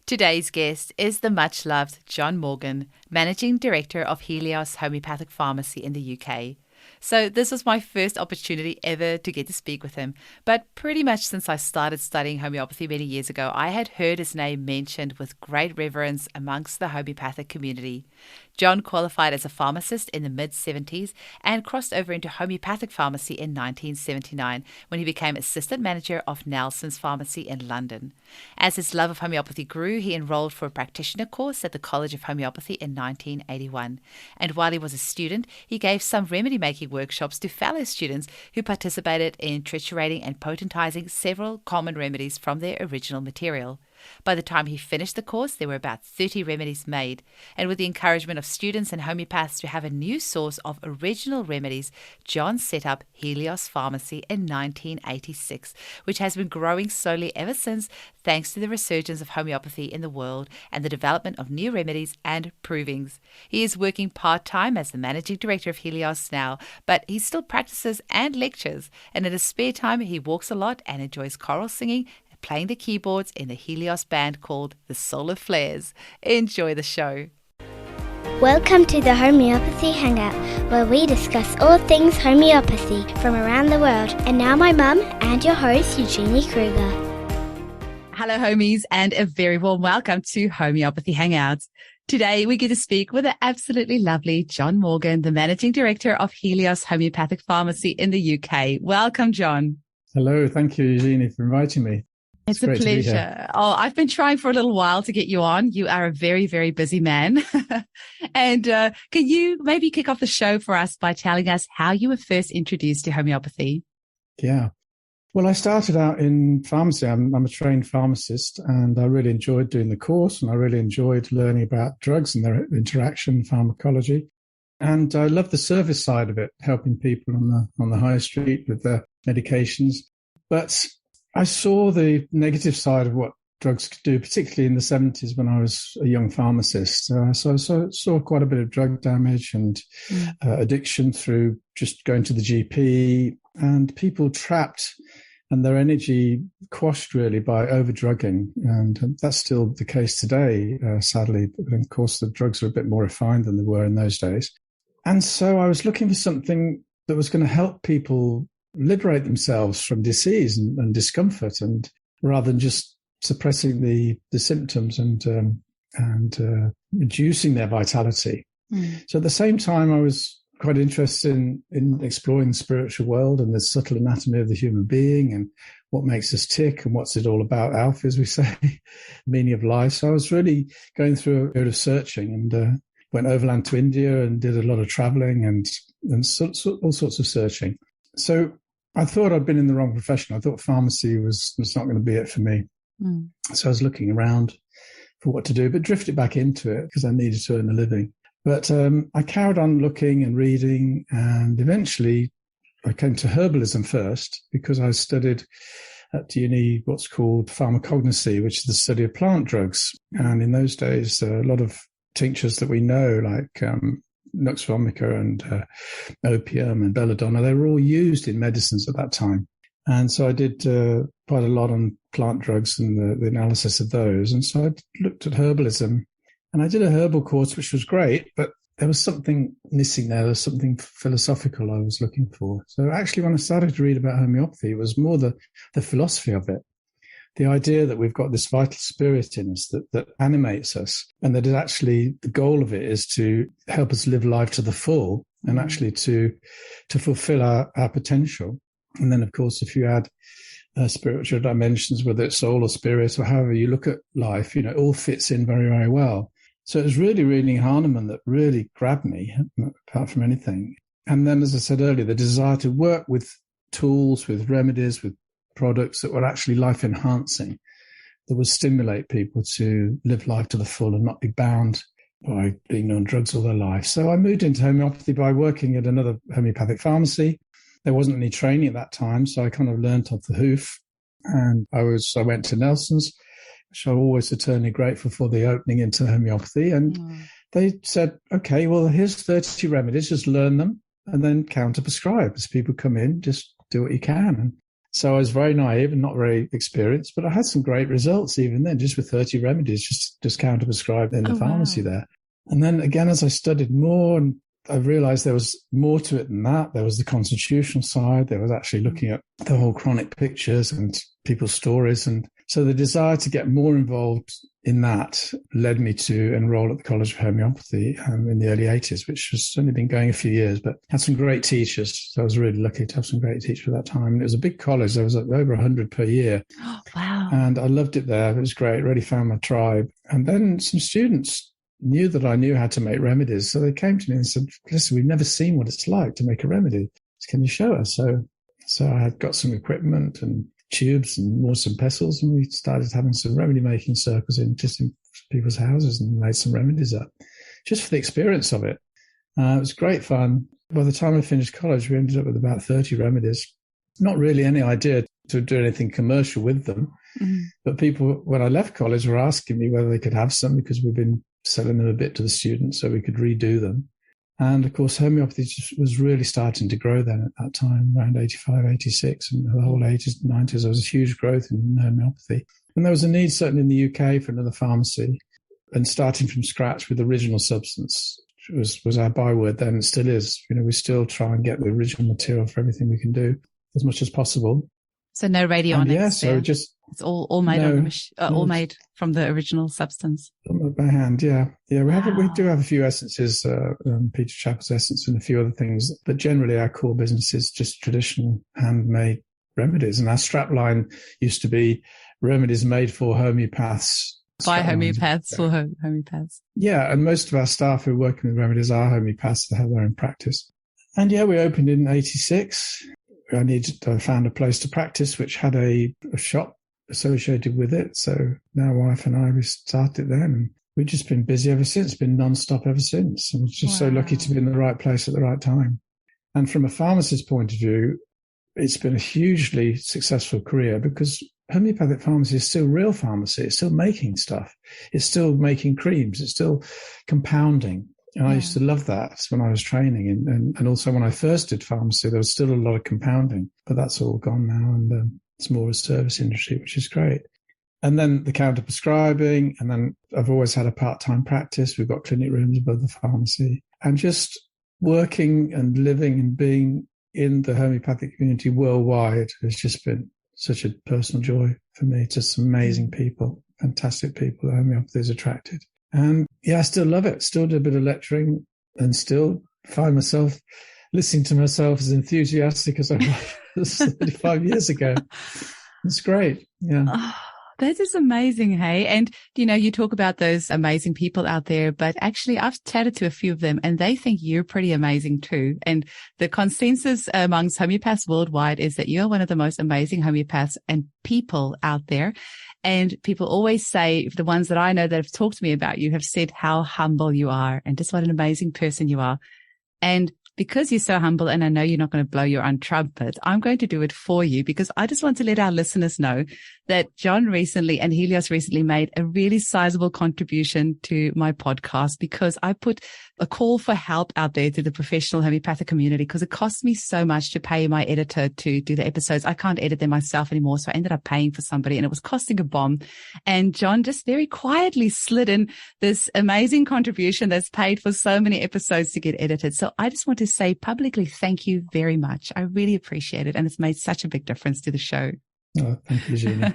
Today's guest is the much-loved John Morgan, Managing Director of Helios Homeopathic Pharmacy in the UK. So this was my first opportunity ever to get to speak with him. But pretty much since I started studying homeopathy many years ago, I had heard his name mentioned with great reverence amongst the homeopathic community. John qualified as a pharmacist in the mid-70s and crossed over into homeopathic pharmacy in 1979 when he became assistant manager of Nelson's Pharmacy in London. As his love of homeopathy grew, he enrolled for a practitioner course at the College of Homeopathy in 1981. And while he was a student, he gave some remedy-making workshops to fellow students who participated in triturating and potentizing several common remedies from their original material. By the time he finished the course, there were about 30 remedies made, and with the encouragement of students and homeopaths to have a new source of original remedies, John set up Helios Pharmacy in 1986, which has been growing slowly ever since, thanks to the resurgence of homeopathy in the world and the development of new remedies and provings. He is working part-time as the Managing Director of Helios now, but he still practices and lectures, and in his spare time he walks a lot and enjoys choral singing, playing the keyboards in the Helios band called the Solar Flares. Enjoy the show. Welcome to the Homeopathy Hangout, where we discuss all things homeopathy from around the world. And now my mum and your host, Eugenie Kruger. Hello, homies, and a very warm welcome to Homeopathy Hangouts. Today, we get to speak with the absolutely lovely John Morgan, the Managing Director of Helios Homeopathic Pharmacy in the UK. Welcome, John. Hello. Thank you, Eugenie, for inviting me. It's a pleasure. Oh, I've been trying for a little while to get you on. You are a very, very busy man. And can you maybe kick off the show for us by telling us how you were first introduced to homeopathy? Yeah. Well, I started out in pharmacy. I'm a trained pharmacist, and I really enjoyed doing the course, and I really enjoyed learning about drugs and their interaction, pharmacology. And I love the service side of it, helping people on the high street with their medications. But I saw the negative side of what drugs could do, particularly in the 70s when I was a young pharmacist. So I saw quite a bit of drug damage and addiction through just going to the GP, and people trapped and their energy quashed really by over-drugging. And that's still the case today, sadly. But of course, the drugs are a bit more refined than they were in those days. And so I was looking for something that was going to help people liberate themselves from disease and discomfort, and rather than just suppressing the symptoms and reducing their vitality. So at the same time, I was quite interested in exploring the spiritual world and the subtle anatomy of the human being and what makes us tick and what's it all about, Alf, as we say, meaning of life. So I was really going through a period of searching, and went overland to India and did a lot of traveling and all sorts of searching. So I thought I'd been in the wrong profession. I thought pharmacy was not going to be it for me. So I was looking around for what to do, but drifted back into it because I needed to earn a living. But I carried on looking and reading, and eventually I came to herbalism first because I studied at uni what's called pharmacognosy, which is the study of plant drugs. And in those days, a lot of tinctures that we know, like Nux vomica and opium and belladonna, they were all used in medicines at that time. And so I did quite a lot on plant drugs and the analysis of those. And so I looked at herbalism, and I did a herbal course, which was great, but there was something missing there. There was something philosophical I was looking for. So actually, when I started to read about homeopathy, it was more the philosophy of it. The idea that we've got this vital spirit in us that animates us, and that it actually, the goal of it is to help us live life to the full and actually to fulfill our potential. And then, of course, if you add spiritual dimensions, whether it's soul or spirit or however you look at life, it all fits in very, very well. So it was really reading Hahnemann that really grabbed me, apart from anything. And then, as I said earlier, the desire to work with tools, with remedies, with products that were actually life-enhancing, that would stimulate people to live life to the full and not be bound by being on drugs all their life. So I moved into homeopathy by working at another homeopathic pharmacy. There wasn't any training at that time, so I kind of learnt off the hoof. And I went to Nelson's, which I'm always eternally grateful for the opening into homeopathy. And they said, okay, well, here's 30 remedies, just learn them and then counter prescribe. As people come in, just do what you can. So I was very naive and not very experienced, but I had some great results even then, just with 30 remedies, just counter-prescribed in the pharmacy there. And then again, as I studied more, and I realized there was more to it than that. There was the constitutional side. There was actually looking at the whole chronic pictures and people's stories. And so the desire to get more involved in that led me to enroll at the College of Homeopathy in the early 80s, which has only been going a few years, but had some great teachers. So I was really lucky to have some great teachers at that time. And it was a big college. There was over 100 per year. Oh, wow. And I loved it there. It was great. Really found my tribe. And then some students knew that I knew how to make remedies. So they came to me and said, listen, we've never seen what it's like to make a remedy. Can you show us? So I had got some equipment and tubes and more some pestles, and we started having some remedy making circles in people's houses and made some remedies up just for the experience of it. It was great fun. By the time I finished college, we ended up with about 30 remedies. Not really any idea to do anything commercial with them. Mm-hmm. But people, when I left college, were asking me whether they could have some because we've been selling them a bit to the students so we could redo them. And of course, homeopathy was really starting to grow then at that time, around 85, 86, and the whole 80s and 90s. There was a huge growth in homeopathy. And there was a need, certainly in the UK, for another pharmacy. And starting from scratch with original substance was our byword then, and still is. We still try and get the original material for everything we can do as much as possible. So no radionics. Yeah, so it's all made all made from the original substance. By hand, yeah. We do have a few essences, Peter Chappell's essence, and a few other things. But generally, our core business is just traditional handmade remedies. And our strapline used to be remedies made for homeopaths. By homeopaths for homeopaths. Yeah, and most of our staff who are working with remedies are homeopaths that have their own practice. And yeah, we opened in 86. I found a place to practice, which had a shop associated with it. So now wife and I, we started then, and we've just been busy ever since, been non-stop ever since. And we're just so lucky to be in the right place at the right time. And from a pharmacist's point of view, it's been a hugely successful career because homeopathic pharmacy is still real pharmacy. It's still making stuff. It's still making creams. It's still compounding. And I used to love that when I was training. And also when I first did pharmacy, there was still a lot of compounding, but that's all gone now. And it's more a service industry, which is great. And then the counter prescribing. And then I've always had a part-time practice. We've got clinic rooms above the pharmacy. And just working and living and being in the homeopathic community worldwide has just been such a personal joy for me. Just amazing people, fantastic people that homeopathy has attracted. And yeah, I still love it. Still do a bit of lecturing and still find myself listening to myself as enthusiastic as I was 35 years ago. It's great. Yeah. Oh, that is amazing. Hey. And, you talk about those amazing people out there, but actually I've chatted to a few of them and they think you're pretty amazing too. And the consensus amongst homeopaths worldwide is that you're one of the most amazing homeopaths and people out there. And people always say, the ones that I know that have talked to me about you have said how humble you are and just what an amazing person you are. And because you're so humble, and I know you're not going to blow your own trumpet, I'm going to do it for you because I just want to let our listeners know that John recently and Helios recently made a really sizable contribution to my podcast because I put a call for help out there to the professional homeopathic community because it costs me so much to pay my editor to do the episodes. I can't edit them myself anymore. So I ended up paying for somebody and it was costing a bomb. And John just very quietly slid in this amazing contribution that's paid for so many episodes to get edited. So I just want to say publicly, thank you very much. I really appreciate it. And it's made such a big difference to the show. Oh, thank you, Jeannie.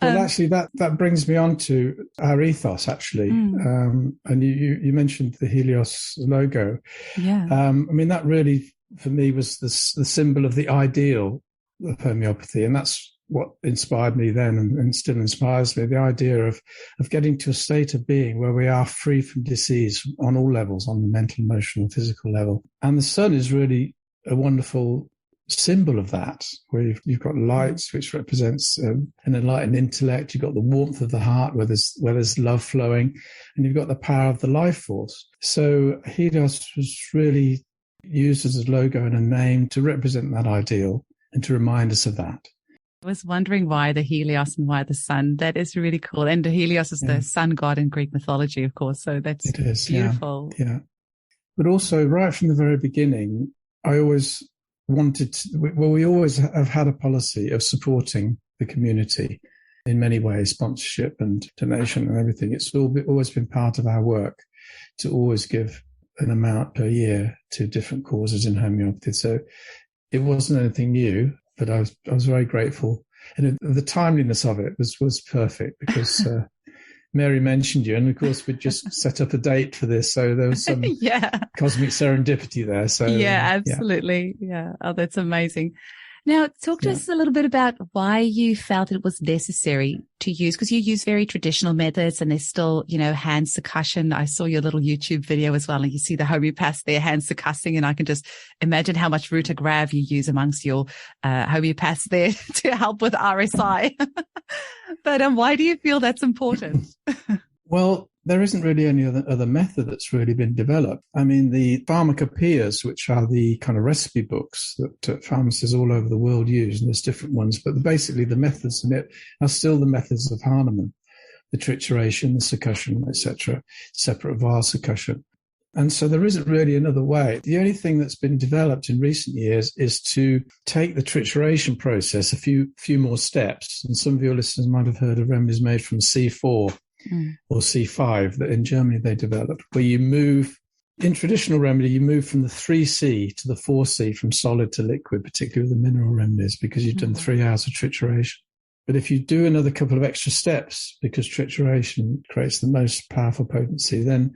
Well, actually, that brings me on to our ethos, actually. And you mentioned the Helios logo. Yeah. That really, for me, was the symbol of the ideal of homeopathy. And that's what inspired me then and still inspires me, the idea of getting to a state of being where we are free from disease on all levels, on the mental, emotional, physical level. And the sun is really a wonderful symbol of that, where you've got lights, which represents an enlightened intellect. You've got the warmth of the heart, where there's love flowing, and you've got the power of the life force. So Helios was really used as a logo and a name to represent that ideal and to remind us of that. I was wondering why the Helios and why the sun. That is really cool. And the Helios is the sun god in Greek mythology, of course. So that's beautiful. Yeah. But also, right from the very beginning, I always we always have had a policy of supporting the community in many ways, sponsorship and donation and everything. It's always been part of our work to always give an amount per year to different causes in homeopathy. So it wasn't anything new, but I was very grateful. And the timeliness of it was perfect because Mary mentioned you, and of course we just set up a date for this, so there was some cosmic serendipity there. So absolutely. Yeah. Oh, that's amazing. Now, talk to us a little bit about why you felt it was necessary to use, because you use very traditional methods and there's still, hand succussion. I saw your little YouTube video as well, and you see the homeopaths there hand succussing, and I can just imagine how much root-of-grav you use amongst your homeopaths there to help with RSI. But why do you feel that's important? Well, there isn't really any other method that's really been developed. I mean, the pharmacopoeias, which are the kind of recipe books that pharmacists all over the world use, and there's different ones, but basically the methods in it are still the methods of Hahnemann, the trituration, the succussion, etc., separate vial succussion. And so there isn't really another way. The only thing that's been developed in recent years is to take the trituration process a few more steps. And some of your listeners might have heard of remedies made from C4 or C5 that in Germany they developed, where you move, in traditional remedy, you move from the 3C to the 4C, from solid to liquid, particularly with the mineral remedies, because you've done 3 hours of trituration. But if you do another couple of extra steps, because trituration creates the most powerful potency, then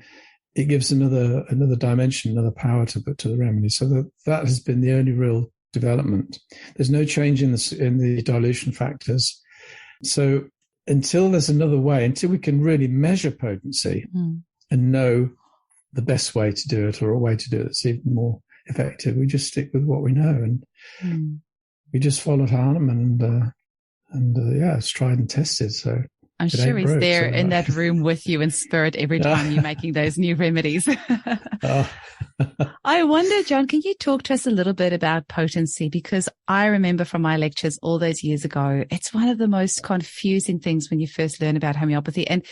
it gives another dimension, another power to the remedy. So that has been the only real development. There's no change in the dilution factors. So until there's another way, until we can really measure potency and know the best way to do it, or a way to do it that's even more effective, we just stick with what we know. And we just followed Hahnemann, and it's tried and tested. So I'm sure he's there in that room with you in spirit every time you're making those new remedies. I wonder, John, can you talk to us a little bit about potency? Because I remember from my lectures all those years ago, it's one of the most confusing things when you first learn about homeopathy. And,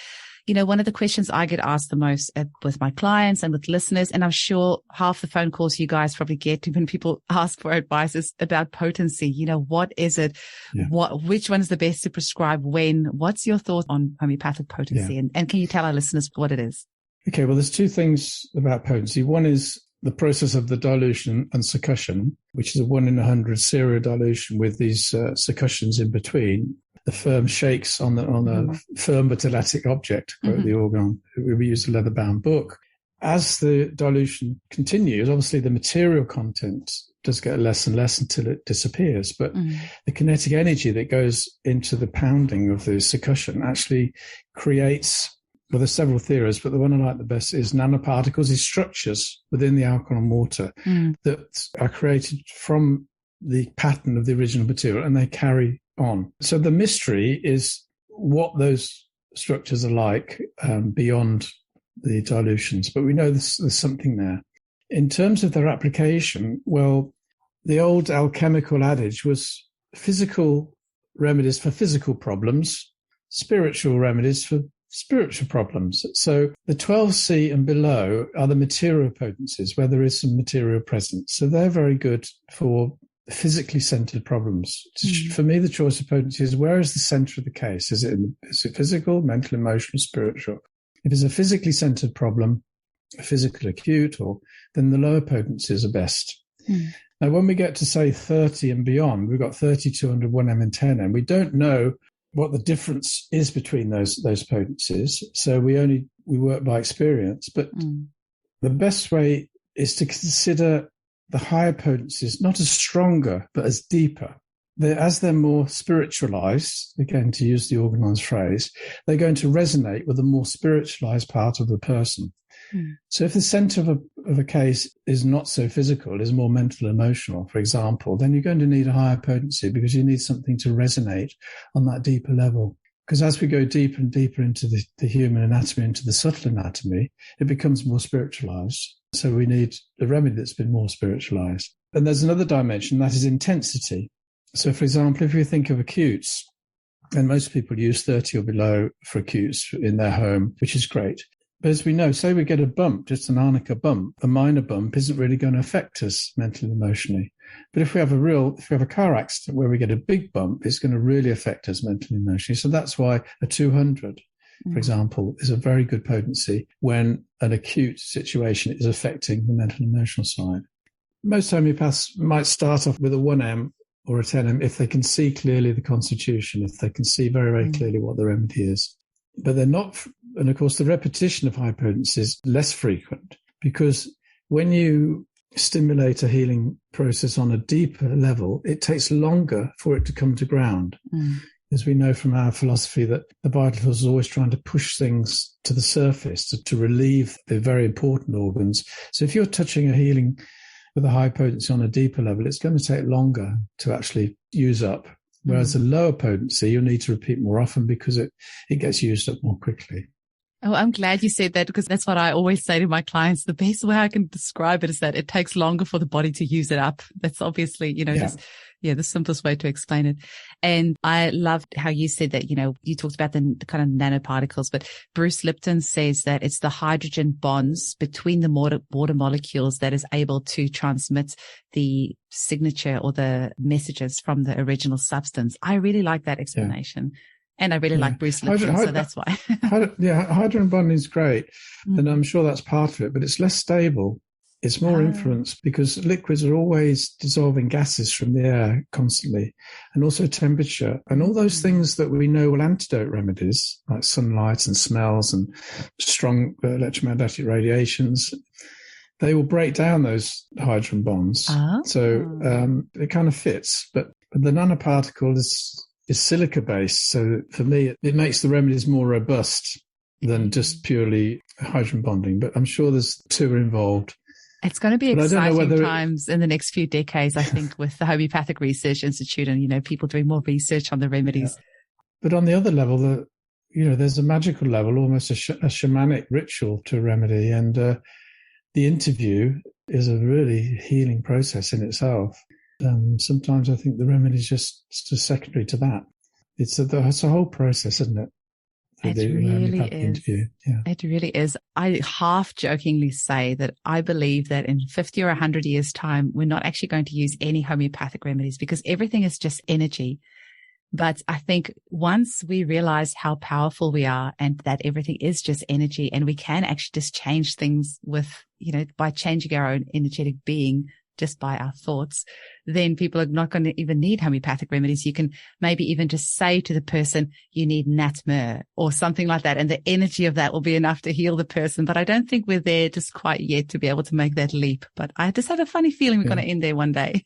one of the questions I get asked the most with my clients and with listeners, and I'm sure half the phone calls you guys probably get when people ask for advice, is about potency. What is it? Yeah. Which one is the best to prescribe when? What's your thought on homeopathic potency? Yeah. And can you tell our listeners what it is? Okay, well, there's 2 things about potency. One is the process of the dilution and succussion, which is a 1 in 100 serial dilution with these succussions in between. The firm shakes on a firm but elastic object, to quote the organ. We use a leather-bound book. As the dilution continues, obviously the material content does get less and less until it disappears. But the kinetic energy that goes into the pounding of the succussion actually creates, well, there's several theories, but the one I like the best is nanoparticles, these structures within the alcohol and water that are created from the pattern of the original material, and they carry on. So the mystery is what those structures are like beyond the dilutions, but we know there's something there. In terms of their application, well, the old alchemical adage was physical remedies for physical problems, spiritual remedies for spiritual problems. So the 12C and below are the material potencies, where there is some material present. So they're very good for physically centered problems. For me, the choice of potency is, where is the center of the case? Is it physical, mental, emotional, spiritual? If it's a physically centered problem, a physical acute, then the lower potencies are best. Now, when we get to, say, 30 and beyond, we've got 30, 200, 1M and 10M. We don't know what the difference is between those potencies. So we work by experience. But the best way is to consider the higher potencies not as stronger, but as deeper. As they're more spiritualized, again, to use the organon's phrase, they're going to resonate with the more spiritualized part of the person. So if the center of a case is not so physical, is more mental, emotional, for example, then you're going to need a higher potency, because you need something to resonate on that deeper level. Because as we go deeper and deeper into the human anatomy, into the subtle anatomy, it becomes more spiritualized. So we need a remedy that's been more spiritualized. And there's another dimension, that is intensity. So, for example, if you think of acutes, and most people use 30 or below for acutes in their home, which is great. But as we know, say we get a bump, just an arnica bump, a minor bump isn't really going to affect us mentally and emotionally. But if we have a car accident where we get a big bump, it's going to really affect us mentally and emotionally. So that's why a 200, for example, is a very good potency when an acute situation is affecting the mental and emotional side. Most homeopaths might start off with a 1M or a 10M if they can see clearly the constitution, if they can see very, very clearly what the remedy is. But they're not, and of course the repetition of high potency is less frequent, because when you stimulate a healing process on a deeper level, it takes longer for it to come to ground. As we know from our philosophy that the vital force is always trying to push things to the surface to relieve the very important organs. So if you're touching a healing with a high potency on a deeper level, it's going to take longer to actually use up. Whereas a lower potency, you'll need to repeat more often because it gets used up more quickly. Oh, I'm glad you said that, because that's what I always say to my clients. The best way I can describe it is that it takes longer for the body to use it up. That's obviously, the simplest way to explain it. And I loved how you said that, you talked about the kind of nanoparticles, but Bruce Lipton says that it's the hydrogen bonds between the water molecules that is able to transmit the signature or the messages from the original substance. I really like that explanation. Yeah. And I really like Bruce Lipton, so that's why. Hydrogen bonding is great. And I'm sure that's part of it, but it's less stable. It's more influenced because liquids are always dissolving gases from the air constantly, and also temperature. And all those things that we know will antidote remedies, like sunlight and smells and strong electromagnetic radiations, they will break down those hydrogen bonds. So it kind of fits. But the nanoparticle is silica-based. So for me, it makes the remedies more robust than just purely hydrogen bonding. But I'm sure there's two involved. It's going to be exciting times in the next few decades, I think, with the Homeopathic Research Institute and, people doing more research on the remedies. Yeah. But on the other level, there's a magical level, almost a shamanic ritual to a remedy. And the interview is a really healing process in itself. Sometimes I think the remedy is just secondary to that. It's a whole process, isn't it? It really is. Yeah. It really is. I half jokingly say that I believe that in 50 or 100 years' time, we're not actually going to use any homeopathic remedies because everything is just energy. But I think once we realize how powerful we are and that everything is just energy, and we can actually just change things with, by changing our own energetic being, just by our thoughts, then people are not going to even need homeopathic remedies. You can maybe even just say to the person, you need natmur or something like that. And the energy of that will be enough to heal the person. But I don't think we're there just quite yet to be able to make that leap. But I just have a funny feeling we're going to end there one day.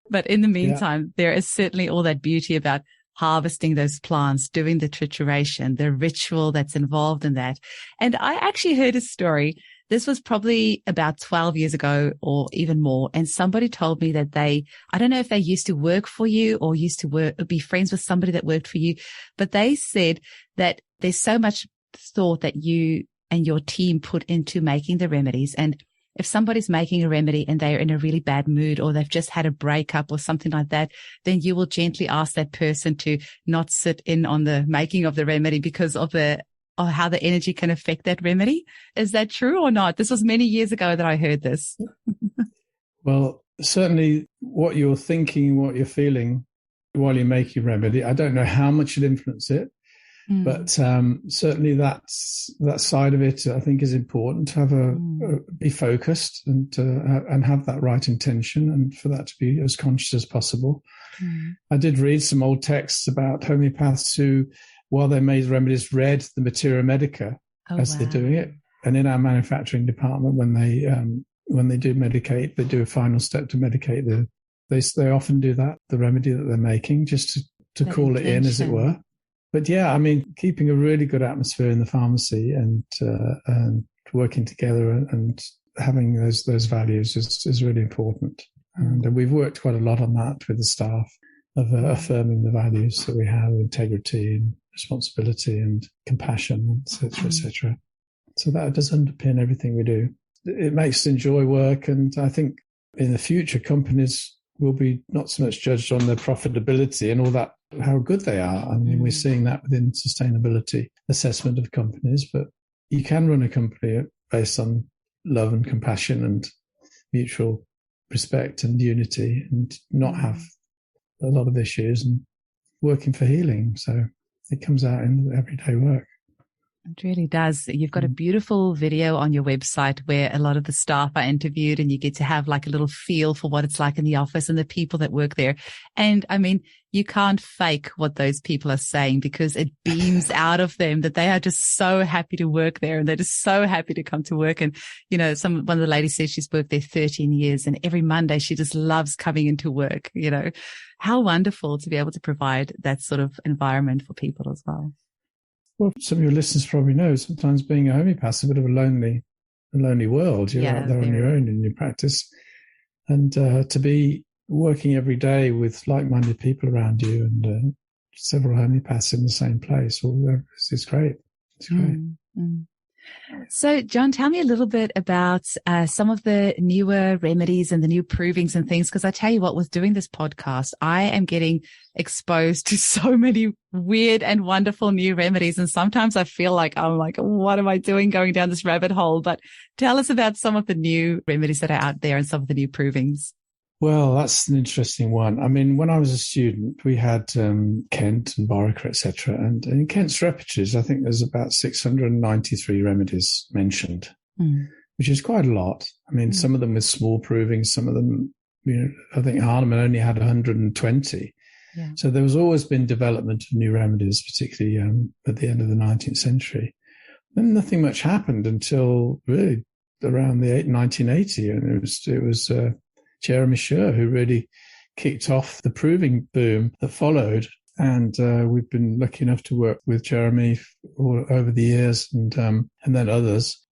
But in the meantime, there is certainly all that beauty about harvesting those plants, doing the trituration, the ritual that's involved in that. And I actually heard a story. This was probably about 12 years ago or even more. And somebody told me that I don't know if they used to work for you or used to be friends with somebody that worked for you, but they said that there's so much thought that you and your team put into making the remedies. And if somebody's making a remedy and they're in a really bad mood or they've just had a breakup or something like that, then you will gently ask that person to not sit in on the making of the remedy because of how the energy can affect that remedy. Is that true or not? This was many years ago that I heard this. Well, certainly what you're thinking, what you're feeling while you're making a remedy, I don't know how much it influences it, but certainly that side of it, I think, is important to have be focused and have that right intention, and for that to be as conscious as possible. I did read some old texts about homeopaths who, while they made remedies, read the Materia Medica as they're doing it. And in our manufacturing department, when they do medicate, they do a final step to medicate they often do that, the remedy that they're making, just to call it in, as it were. But yeah, I mean, keeping a really good atmosphere in the pharmacy and working together and having those values is really important. And we've worked quite a lot on that with the staff, of affirming the values that we have, integrity and responsibility and compassion, etc., etc. So that does underpin everything we do. It makes us enjoy work, and I think in the future companies will be not so much judged on their profitability and all that, how good they are. I mean, we're seeing that within sustainability assessment of companies, but you can run a company based on love and compassion and mutual respect and unity, and not have a lot of issues, and working for healing. So it comes out in everyday work. It really does. You've got a beautiful video on your website where a lot of the staff are interviewed, and you get to have like a little feel for what it's like in the office and the people that work there. And I mean, you can't fake what those people are saying, because it beams out of them that they are just so happy to work there, and they're just so happy to come to work. And, you know, one of the ladies says she's worked there 13 years and every Monday she just loves coming into work. You know, how wonderful to be able to provide that sort of environment for people as well. Well, some of your listeners probably know sometimes being a homeopath is a bit of a lonely world. You're out there on your own in your practice. And to be working every day with like-minded people around you, and several homeopaths in the same place, it's great. It's great. So, John, tell me a little bit about some of the newer remedies and the new provings and things, because I tell you what, with doing this podcast, I am getting exposed to so many weird and wonderful new remedies. And sometimes I feel like I'm like, what am I doing going down this rabbit hole? But tell us about some of the new remedies that are out there and some of the new provings. Well, that's an interesting one. I mean, when I was a student, we had Kent and Borica, etc. And in Kent's repertories, I think there's about 693 remedies mentioned, which is quite a lot. I mean, some of them with small provings, some of them, you know, I think Hahnemann only had 120. Yeah. So there was always been development of new remedies, particularly at the end of the 19th century. Then nothing much happened until really around the 1980, and it was Jeremy Scher who really kicked off the proving boom that followed. And we've been lucky enough to work with Jeremy all over the years, and then others.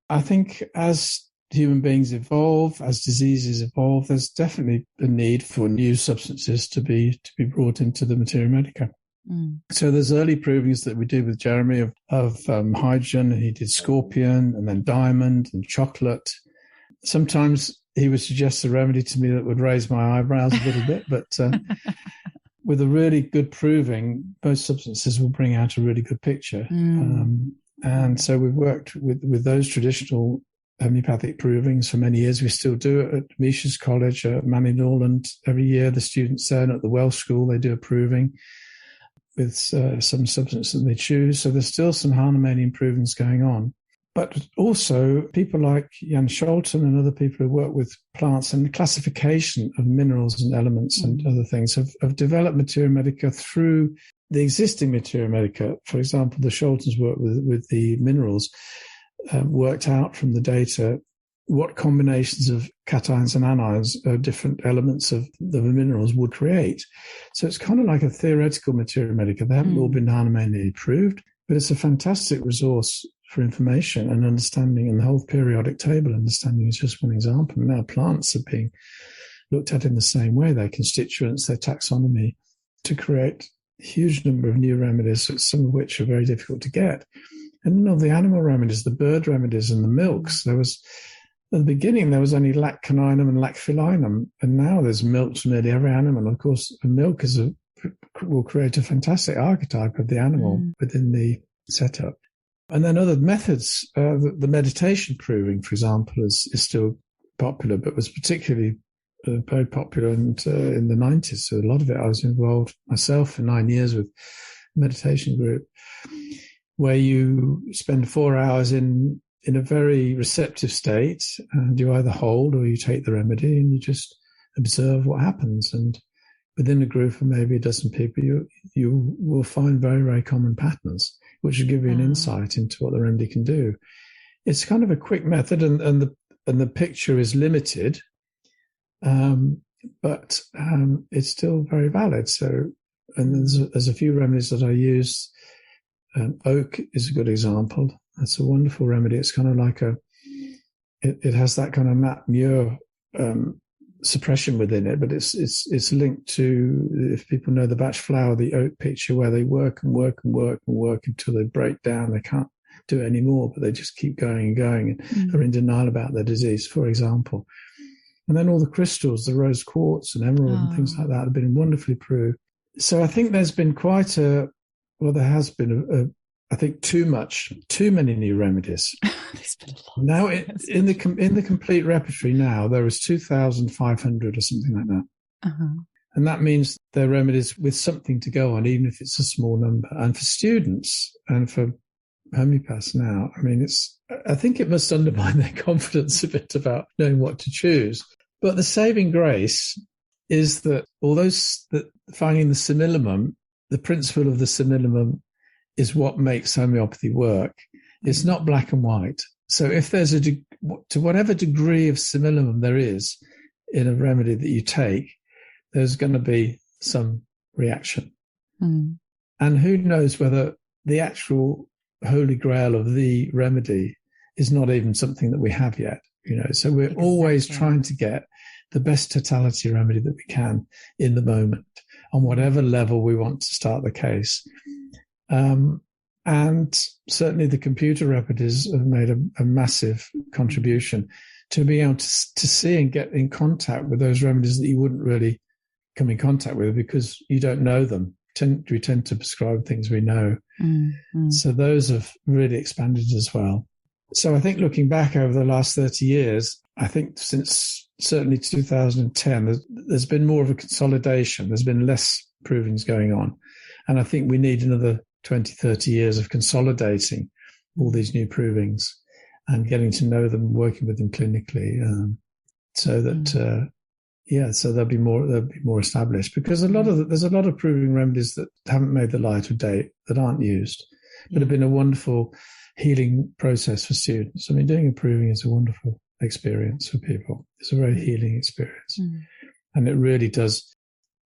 I think as human beings evolve, as diseases evolve, there's definitely a need for new substances to be brought into the materia medica. So there's early provings that we did with Jeremy of hydrogen. He did scorpion, and then diamond and chocolate. Sometimes he would suggest a remedy to me that would raise my eyebrows a little bit, but with a really good proving, both substances will bring out a really good picture. And so we've worked with those traditional homeopathic provings for many years. We still do it at Misha's College at Manning Norland. Every year the students there, and at the Welsh School, they do a proving with some substance that they choose. So there's still some Hahnemannian provings going on. But also people like Jan Scholten and other people who work with plants and the classification of minerals and elements and other things have developed materia medica through the existing materia medica. For example, the Scholtens work with the minerals, worked out from the data what combinations of cations and anions of different elements of the minerals would create. So it's kind of like a theoretical materia medica. They haven't all been Hahnemannian proved, but it's a fantastic resource for information and understanding, and the whole periodic table understanding is just one example. Now plants are being looked at in the same way, their constituents, their taxonomy, to create a huge number of new remedies, some of which are very difficult to get. And the animal remedies, the bird remedies and the milks, at the beginning there was only laccaninum and lacphilinum, and now there's milks from nearly every animal. Of course, a milk will create a fantastic archetype of the animal within the setup. And then other methods, the meditation proving, for example, is still popular, but was particularly very popular in the 90s. So a lot of it, I was involved myself for 9 years with a meditation group, where you spend 4 hours in a very receptive state, and you either hold or you take the remedy and you just observe what happens. And within a group of maybe a dozen people, you will find very, very common patterns, which will give you an insight into what the remedy can do. It's kind of a quick method, and the picture is limited, but it's still very valid. So, and there's a few remedies that I use. Oak is a good example. That's a wonderful remedy. It's kind of like it has that kind of nat mure suppression within it, but it's linked to, if people know the Bach flower, the oak picture, where they work and work and work and work until they break down. They can't do it anymore, but they just keep going and going and are in denial about their disease, for example. And then all the crystals, the rose quartz and emerald and things like that have been wonderfully proved. So I think there's been there has been I think, too many new remedies. There's been a lot. Now, in the complete repertory now, there is 2,500 or something like that. Uh-huh. And that means they're remedies with something to go on, even if it's a small number. And for students and for homeopaths now, I mean, I think it must undermine their confidence a bit about knowing what to choose. But the saving grace is that although finding the simillimum, the principle of the simillimum is what makes homeopathy work. It's not black and white. So if there's to whatever degree of simillimum there is in a remedy that you take, there's going to be some reaction. Mm. And who knows whether the actual holy grail of the remedy is not even something that we have yet, So we're always trying to get the best totality remedy that we can in the moment on whatever level we want to start the case. And certainly the computer remedies have made a massive contribution to being able to see and get in contact with those remedies that you wouldn't really come in contact with because you don't know them. We tend to prescribe things we know. Mm-hmm. So those have really expanded as well. So I think looking back over the last 30 years, I think since certainly 2010, there's been more of a consolidation. There's been less provings going on. And I think we need another 20, 30 years of consolidating all these new provings and getting to know them, working with them clinically, so that, so they'll be more established. Because there's a lot of proving remedies that haven't made the light of day, that aren't used, but have been a wonderful healing process for students. I mean, doing a proving is a wonderful experience for people. It's a very healing experience. And it really does,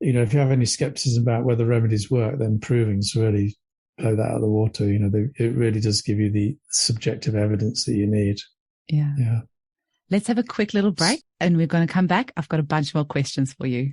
if you have any skepticism about whether remedies work, then provings really blow that out of the water. It really does give you the subjective evidence that you need. Yeah. Let's have a quick little break and we're going to come back. I've got a bunch more questions for you.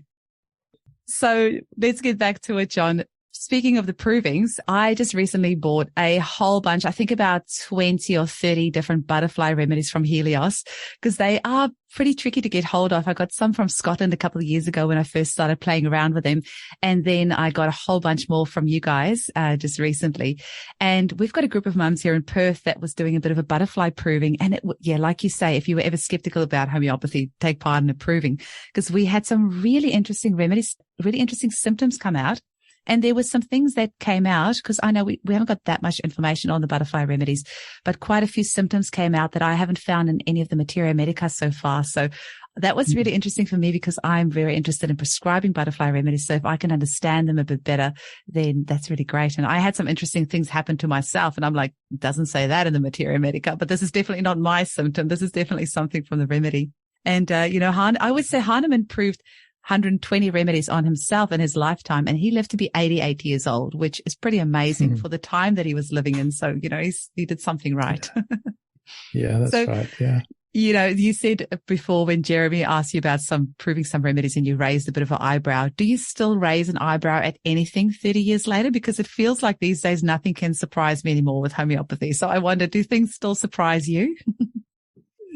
So let's get back to it, John. Speaking of the provings, I just recently bought a whole bunch, I think about 20 or 30 different butterfly remedies from Helios, because they are pretty tricky to get hold of. I got some from Scotland a couple of years ago when I first started playing around with them. And then I got a whole bunch more from you guys just recently. And we've got a group of mums here in Perth that was doing a bit of a butterfly proving. And like you say, if you were ever skeptical about homeopathy, take part in a proving, because we had some really interesting remedies, really interesting symptoms come out. And there were some things that came out, because I know we haven't got that much information on the butterfly remedies, but quite a few symptoms came out that I haven't found in any of the materia medica so far. So that was really interesting for me, because I'm very interested in prescribing butterfly remedies. So if I can understand them a bit better, then that's really great. And I had some interesting things happen to myself, and I'm like, it doesn't say that in the materia medica, but this is definitely not my symptom. This is definitely something from the remedy. And, I would say Hahnemann proved 120 remedies on himself in his lifetime, and he lived to be 88 years old, which is pretty amazing for the time that he was living in. So, he did something right. Yeah, that's right. Yeah. You said before when Jeremy asked you about proving some remedies and you raised a bit of an eyebrow. Do you still raise an eyebrow at anything 30 years later? Because it feels like these days nothing can surprise me anymore with homeopathy. So I wonder, do things still surprise you?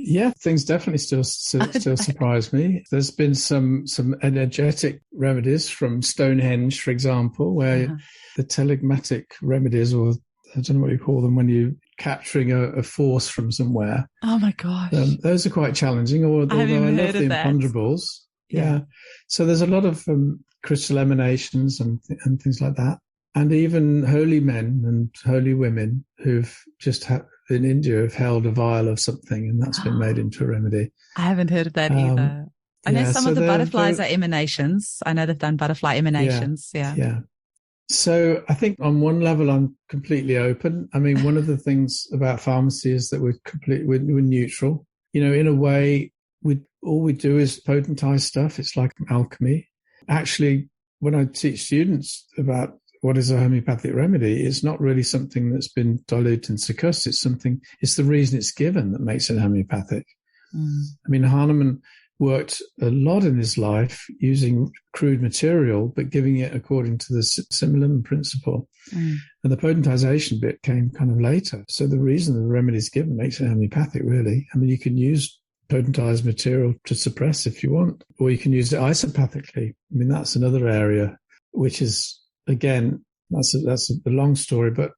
Yeah, things definitely still surprise me. There's been some energetic remedies from Stonehenge, for example, where the telegmatic remedies, or I don't know what you call them, when you're capturing a force from somewhere. Oh my gosh. Those are quite challenging, although I love the imponderables. Yeah. So there's a lot of crystal emanations and things like that. And even holy men and holy women who've just in India have held a vial of something, and that's been made into a remedy. I haven't heard of that either. I know some of the butterflies are emanations. I know they've done butterfly emanations. Yeah. So I think on one level, I'm completely open. I mean, one of the things about pharmacy is that we're neutral. In a way, all we do is potentize stuff. It's like alchemy. Actually, when I teach students about what is a homeopathic remedy, it's not really something that's been diluted and succussed. It's the reason it's given that makes it homeopathic. I mean, Hahnemann worked a lot in his life using crude material, but giving it according to the simillimum principle. And the potentization bit came kind of later. So the reason the remedy is given makes it homeopathic, really. I mean, you can use potentized material to suppress if you want, or you can use it isopathically. I mean, that's another area which is, again, that's a long story, but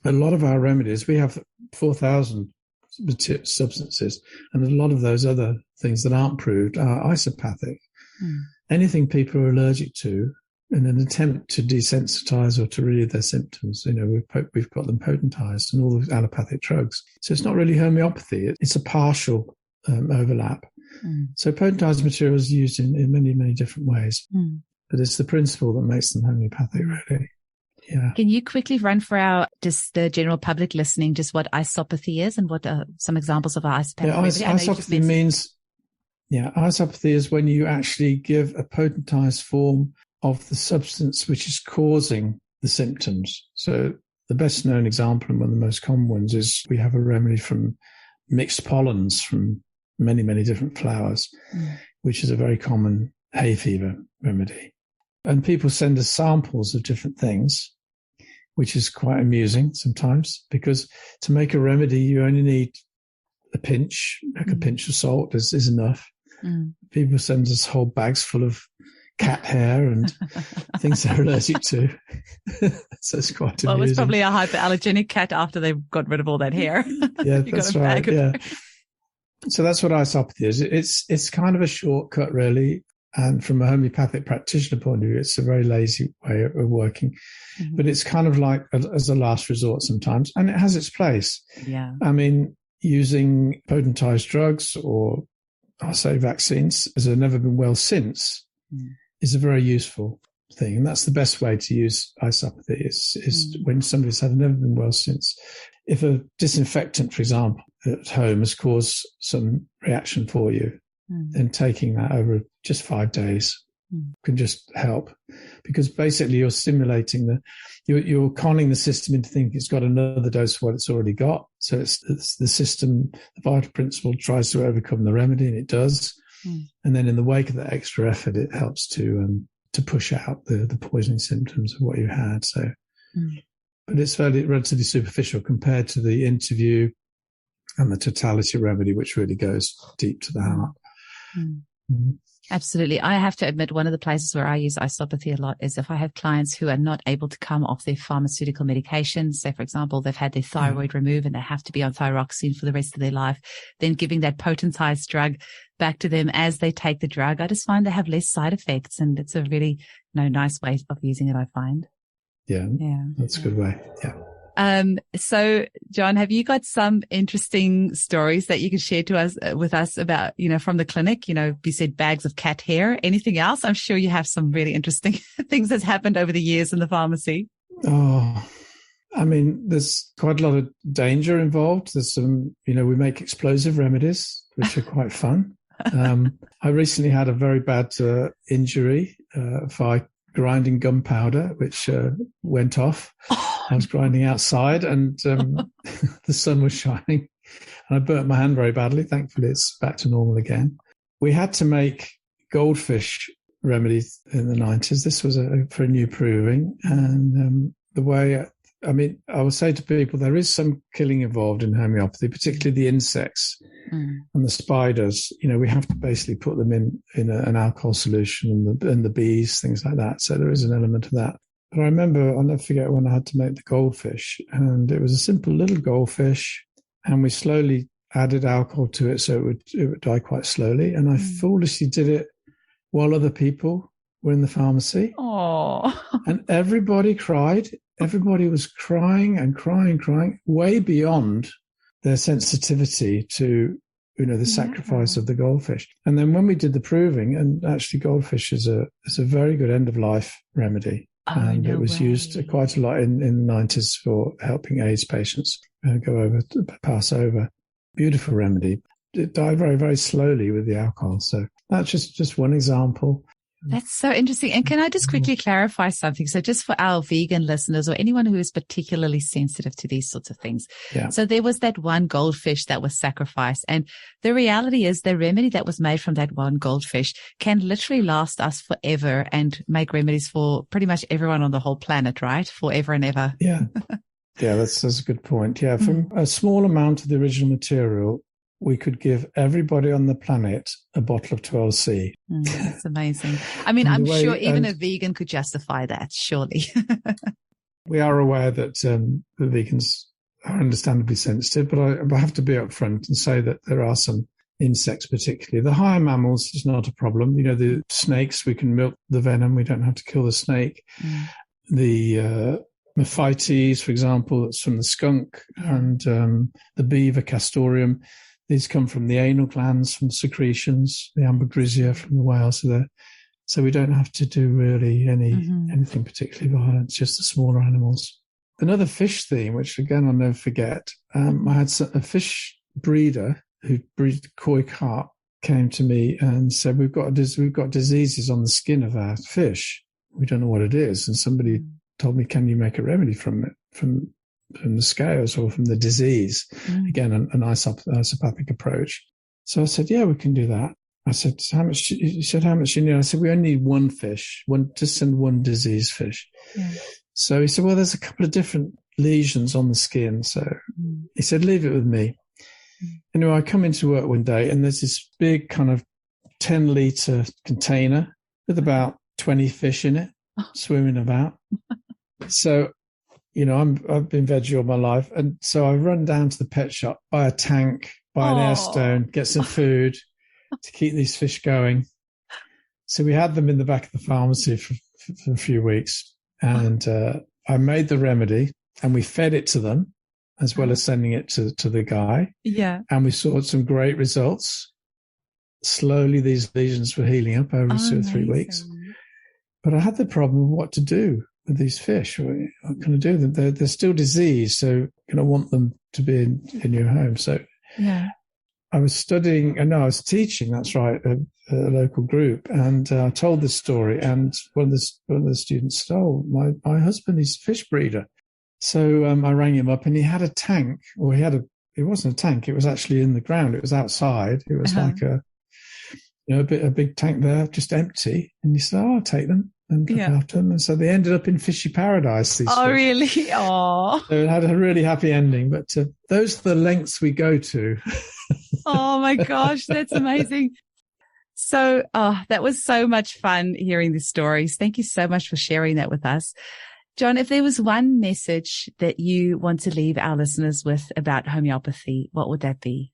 a lot of our remedies, we have 4,000 substances, and a lot of those other things that aren't proved are isopathic. Anything people are allergic to, in an attempt to desensitize or to relieve their symptoms, we've got them potentized, and all the allopathic drugs. So it's not really homeopathy. It's a partial overlap. So potentized material is used in many, many different ways. But it's the principle that makes them homeopathic, really. Yeah. Can you quickly run for just the general public listening, just what isopathy is and what are some examples of isopathy? Isopathy means, isopathy is when you actually give a potentized form of the substance which is causing the symptoms. So the best known example and one of the most common ones is we have a remedy from mixed pollens from many, many different flowers, which is a very common hay fever remedy. And people send us samples of different things, which is quite amusing sometimes, because to make a remedy, you only need a pinch, like a pinch of salt is enough. People send us whole bags full of cat hair and things they're allergic to. So it's quite amusing. Well, it was probably a hyperallergenic cat after they got rid of all that hair. Yeah, that's right. Yeah. So that's what isopathy is. It's kind of a shortcut, really. And from a homeopathic practitioner point of view, it's a very lazy way of working. But it's kind of like as a last resort sometimes. And it has its place. Yeah. I mean, using potentized drugs or I'll say vaccines as have never been well since is a very useful thing. And that's the best way to use isopathy is when somebody's had never been well since. If a disinfectant, for example, at home has caused some reaction for you, then taking that over just 5 days can just help, because basically you're stimulating you're conning the system into thinking it's got another dose of what it's already got. So it's the system, the vital principle tries to overcome the remedy, and it does. And then in the wake of that extra effort, it helps to push out the poisoning symptoms of what you had. So, but it's relatively superficial compared to the interview and the totality remedy, which really goes deep to the heart. Absolutely. I have to admit, one of the places where I use isopathy a lot is if I have clients who are not able to come off their pharmaceutical medications. So, for example, they've had their thyroid removed and they have to be on thyroxine for the rest of their life, then giving that potentized drug back to them as they take the drug. I just find they have less side effects, and it's a really nice way of using it, I find. Yeah. That's a good way. Yeah. So John, have you got some interesting stories that you can share with us about, from the clinic? You said bags of cat hair. Anything else? I'm sure you have some really interesting things that's happened over the years in the pharmacy. Oh, I mean, there's quite a lot of danger involved. There's some, we make explosive remedies, which are quite fun. I recently had a very bad injury by grinding gunpowder, which went off. I was grinding outside, and the sun was shining, and I burnt my hand very badly. Thankfully, it's back to normal again. We had to make goldfish remedies in the 90s. This was for a new proving, and the way, I will say to people, there is some killing involved in homeopathy, particularly the insects and the spiders. We have to basically put them in an alcohol solution, and the bees, things like that. So there is an element of that. But I remember, I'll never forget when I had to make the goldfish, and it was a simple little goldfish, and we slowly added alcohol to it so it would die quite slowly. And I foolishly did it while other people were in the pharmacy. Oh. And everybody cried. Everybody was crying and crying, way beyond their sensitivity to, the sacrifice of the goldfish. And then when we did the proving, and actually goldfish is a very good end of life remedy. And it was used quite a lot in the 90s for helping AIDS patients pass over. Beautiful remedy. It died very, very slowly with the alcohol. So that's just one example. That's so interesting. And can I just quickly clarify something? So just for our vegan listeners or anyone who is particularly sensitive to these sorts of things. Yeah. So there was that one goldfish that was sacrificed. And the reality is the remedy that was made from that one goldfish can literally last us forever and make remedies for pretty much everyone on the whole planet, right? Forever and ever. Yeah. Yeah, that's a good point. Yeah. From a small amount of the original material, we could give everybody on the planet a bottle of 12C. That's amazing. I'm sure even a vegan could justify that, surely. We are aware that the vegans are understandably sensitive, but I have to be upfront and say that there are some insects particularly. The higher mammals is not a problem. The snakes, we can milk the venom. We don't have to kill the snake. The Mephites, for example, that's from the skunk, and the beaver castoreum. These come from the anal glands, from secretions, the ambergrissia from the whale. So we don't have to do really anything particularly violent, just the smaller animals. Another fish theme, which again I'll never forget, I had a fish breeder who breeds koi carp came to me and said, we've got diseases on the skin of our fish. We don't know what it is. And somebody told me, can you make a remedy from it, from the scales or from the disease? Again, an isopathic approach. So I said, yeah, we can do that. I said, how much do you need? I said, we only need one fish, just send one diseased fish. Yeah. So he said, well, there's a couple of different lesions on the skin. So he said, leave it with me. Anyway, I come into work one day and there's this big kind of 10-litre container with about 20 fish in it, swimming about. So, I've been veggie all my life. And so I run down to the pet shop, buy a tank, buy an air stone, get some food to keep these fish going. So we had them in the back of the pharmacy for a few weeks. And I made the remedy and we fed it to them as well as sending it to the guy. Yeah. And we saw some great results. Slowly, these lesions were healing up over 2 or 3 weeks. But I had the problem of what to do with these fish. What can I do? They're still diseased, so I want them to be in your home. So I was studying, and no, I was teaching, that's right, a local group. And I told this story, and one of the students said, oh, my husband is a fish breeder. So I rang him up, and he had a tank, or it wasn't a tank, it was actually in the ground. It was outside. It was like a big tank there, just empty. And he said, oh, I'll take them and look after them. And so they ended up in fishy paradise, these fish. Really? Oh. So it had a really happy ending. But those are the lengths we go to. Oh, my gosh, that's amazing. So that was so much fun hearing these stories. Thank you so much for sharing that with us. John, if there was one message that you want to leave our listeners with about homeopathy, what would that be?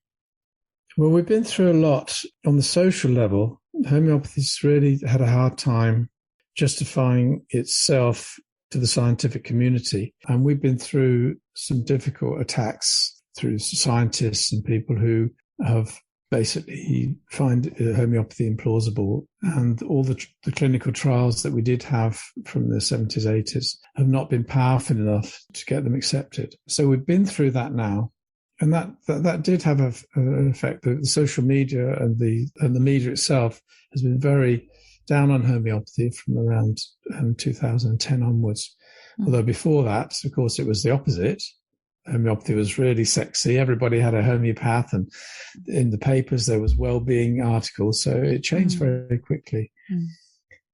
Well, we've been through a lot on the social level. Homeopathy's really had a hard time justifying itself to the scientific community. And we've been through some difficult attacks through scientists and people who have basically find homeopathy implausible. And all the clinical trials that we did have from the 70s, 80s have not been powerful enough to get them accepted. So we've been through that now. And that did have an effect. The social media and the media itself has been very down on homeopathy from around 2010 onwards. Although before that, of course, it was the opposite. Homeopathy was really sexy. Everybody had a homeopath, and in the papers there was well-being articles. So it changed very quickly.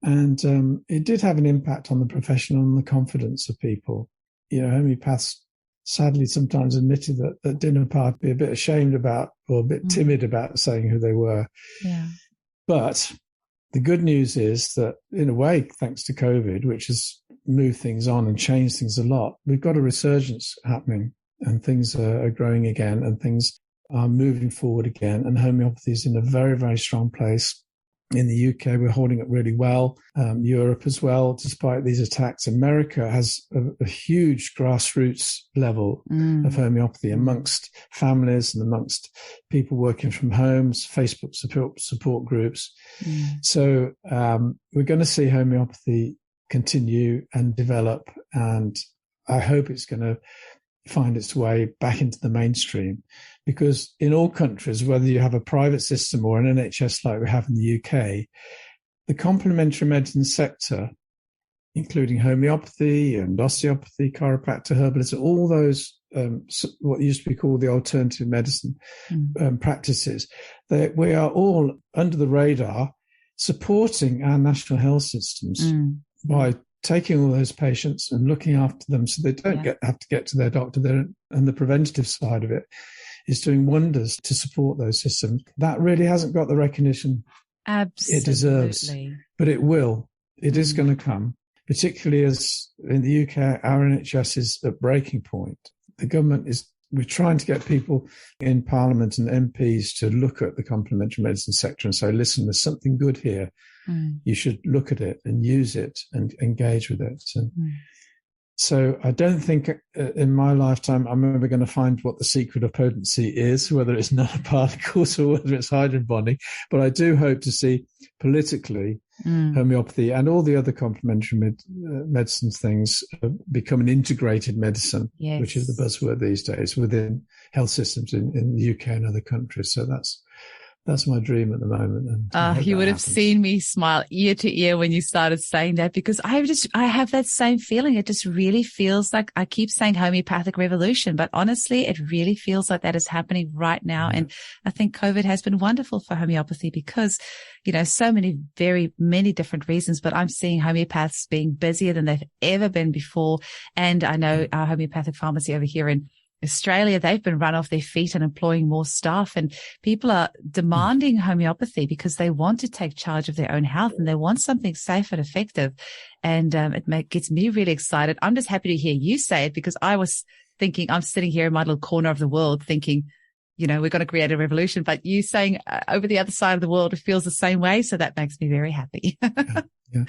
And it did have an impact on the profession, on the confidence of people. Homeopaths sadly sometimes admitted that at dinner party be a bit ashamed about or a bit timid about saying who they were. Yeah. But the good news is that, in a way, thanks to COVID, which has moved things on and changed things a lot, we've got a resurgence happening, and things are growing again, and things are moving forward again. And homeopathy is in a very, very strong place. In the UK, we're holding up really well. Europe as well, despite these attacks. America has a huge grassroots level of homeopathy amongst families and amongst people working from homes, Facebook support groups. So we're going to see homeopathy continue and develop, and I hope it's going to find its way back into the mainstream, because in all countries, whether you have a private system or an NHS like we have in the UK, the complementary medicine sector, including homeopathy and osteopathy, chiropractor, herbalism, all those what used to be called the alternative medicine practices, we are all under the radar supporting our national health systems by taking all those patients and looking after them so they don't have to get to their doctor there. And the preventative side of it is doing wonders to support those systems. That really hasn't got the recognition it deserves, but it will. It is going to come, particularly as in the UK, our NHS is at breaking point. The government we're trying to get people in Parliament and MPs to look at the complementary medicine sector and say, listen, there's something good here. You should look at it and use it and engage with it. And so I don't think in my lifetime I'm ever going to find what the secret of potency is, whether it's nanoparticles or whether it's hydrogen bonding. But I do hope to see politically homeopathy and all the other complementary medicines things become an integrated medicine, which is the buzzword these days within health systems in the UK and other countries. So that's my dream at the moment. And you would have seen me smile ear to ear when you started saying that, because I have that same feeling. It just really feels like, I keep saying homeopathic revolution, but honestly, it really feels like that is happening right now. And I think COVID has been wonderful for homeopathy because, so very many different reasons, but I'm seeing homeopaths being busier than they've ever been before. And I know our homeopathic pharmacy over here in Australia, they've been run off their feet and employing more staff, and people are demanding homeopathy because they want to take charge of their own health and they want something safe and effective. And it gets me really excited. I'm just happy to hear you say it, because I was thinking, I'm sitting here in my little corner of the world thinking, we're going to create a revolution, but you saying over the other side of the world, it feels the same way. So that makes me very happy. Yeah.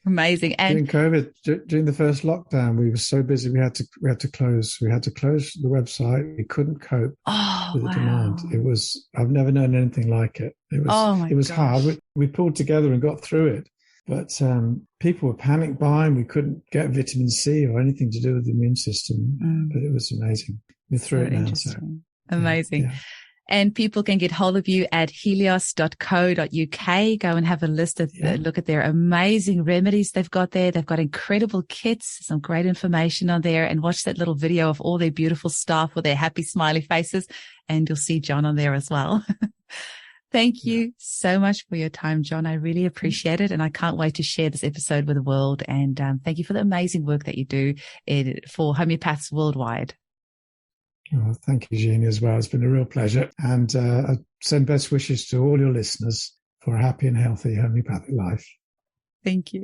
Amazing. And during COVID, during the first lockdown, we were so busy. We had to close the website. We couldn't cope with the demand. I've never known anything like it. It was hard. We pulled together and got through it. But people were panic buying. We couldn't get vitamin C or anything to do with the immune system. But it was amazing. We're through it now. So. Amazing. Yeah. And people can get hold of you at helios.co.uk. Go and have a look at their amazing remedies they've got there. They've got incredible kits, some great information on there, and watch that little video of all their beautiful staff with their happy, smiley faces. And you'll see John on there as well. Thank you so much for your time, John. I really appreciate it. And I can't wait to share this episode with the world. And thank you for the amazing work that you do for homeopaths worldwide. Oh, thank you, Jeannie, as well. It's been a real pleasure. And I send best wishes to all your listeners for a happy and healthy homeopathic life. Thank you.